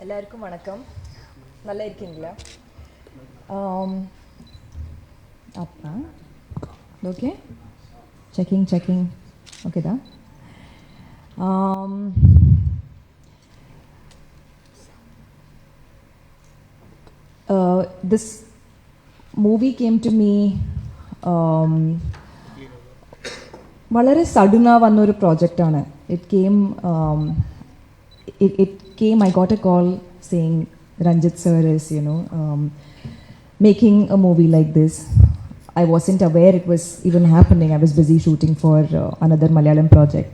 எல்லாருக்கும் வணக்கம். நல்லா இருக்கீங்களா? அப்பா ஓகே, செக்கிங் ஓகே தான். This movie came to me വളരെ സഡനാ വന്നൊരു പ്രോജക്റ്റാണ്. It came, I got a call saying Ranjit sir is, making a movie like this. I wasn't aware it was even happening. I was busy shooting for another Malayalam project.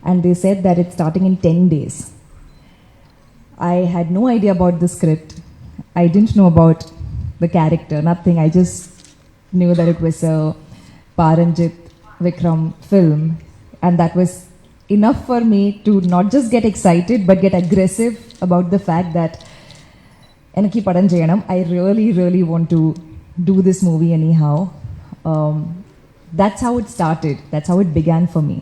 And they said that it's starting in 10 days. I had no idea about the script. I didn't know about the character, nothing. I just knew that it was a Paranjit Vikram film. And that was enough for me to not just get excited but get aggressive about the fact that enaki padam cheyanam. I really want to do this movie anyhow. That's how it started. That's how it began for me.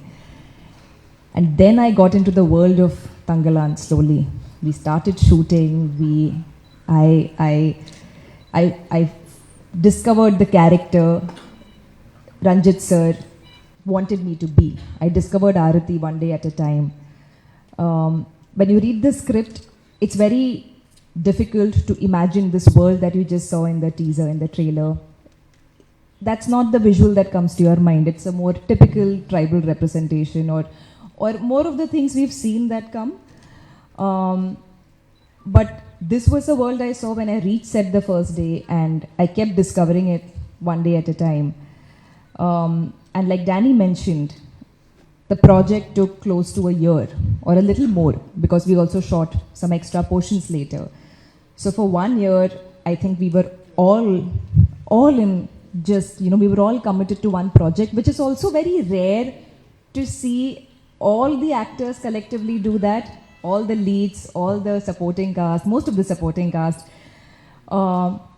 And then I got into the world of Tangalan slowly. We started shooting. I discovered the character Ranjit sir wanted me to be. I discovered Aarati one day at a time. When you read the script, it's very difficult to imagine this world that you just saw in the teaser, in the trailer. That's not the visual that comes to your mind. It's a more typical tribal representation or more of the things we've seen that come. But this was a world I saw when I reached set the first day, and I kept discovering it one day at a time. And like Danny mentioned, the project took close to a year or a little more because we also shot some extra portions later. So for 1 year, I think we were all in just, we were all committed to one project, which is also very rare to see all the actors collectively do that, all the leads, all the supporting cast, most of the supporting cast,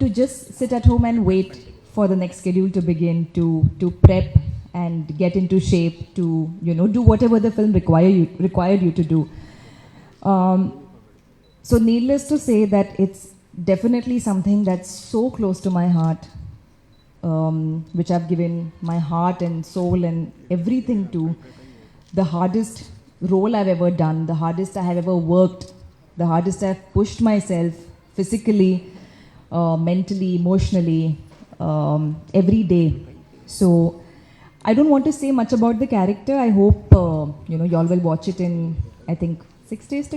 to just sit at home and wait for the next schedule to begin, to prep and get into shape to, do whatever the film required you to do. So needless to say that it's definitely something that's so close to my heart, which I've given my heart and soul and everything to. The hardest role I've ever done, the hardest I have ever worked, the hardest I've pushed myself physically, mentally, emotionally, every day. So I don't want to say much about the character. I hope y'all will watch it in, I think, 5 days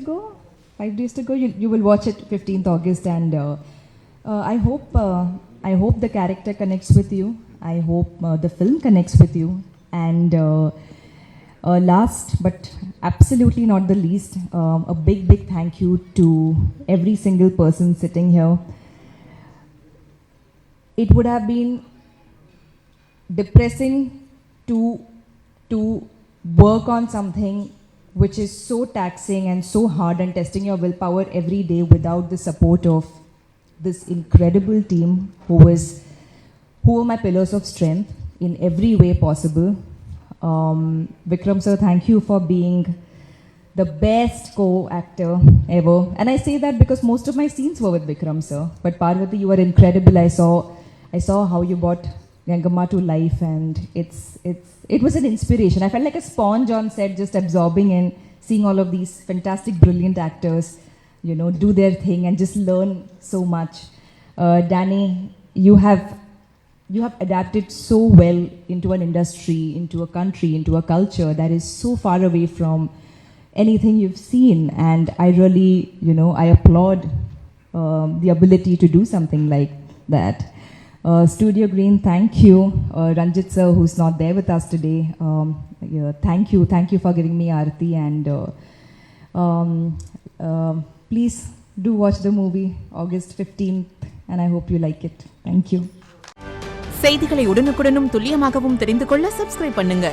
to go. You will watch it 15th August, and I hope the character connects with you. I hope the film connects with you. And last but absolutely not the least, a big thank you to every single person sitting here. It would have been depressing to work on something which is so taxing and so hard and testing your willpower every day without the support of this incredible team who were my pillars of strength in every way possible. Vikram sir, thank you for being the best co-actor ever. And I say that because most of my scenes were with Vikram sir. But Parvati, you were incredible. I saw how you brought Gangamma to life, and it was an inspiration. I felt like a sponge on set, just absorbing and seeing all of these fantastic, brilliant actors, do their thing and just learn so much. Danny, you have adapted so well into an industry, into a country, into a culture that is so far away from anything you've seen, and I really, I applaud the ability to do something like that. Studio Green, thank you. Ranjit sir, who's not there with us today, thank you for giving me Aarati, and please do watch the movie August 15th, and I hope you like it. Thank you. செய்திகளை உடனுக்குடனும் துல்லியமாகவும் தெரிந்து கொள்ள subscribe பண்ணுங்க.